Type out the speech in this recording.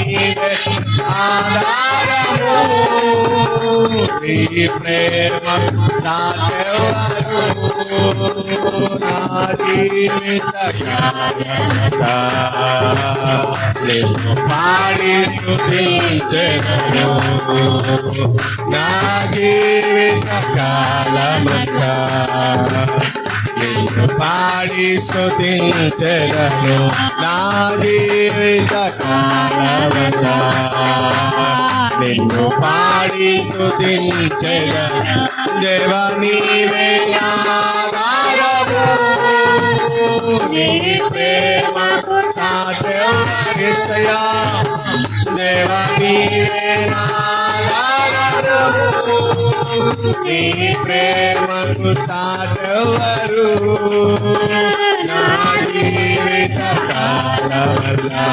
నీవే ఆధారము నీ ప్రేమ సాటెవరు నా జీవిత కాలమంతా నిన్ను పాడి స్తుతించెదను నా జీవిత కాలమంతా నిన్ను పాడి స్తుతించెదను నా జీవిత కాలమంతా నిన్ను పాడి స్తుతించెదను దేవా నీవే ఆధారము నీ ప్రేమకు సాటెవరు దేవా నీవే ఆధారము నీ ప్రేమకు సాటెవరు నా జీవిత కాలమంతా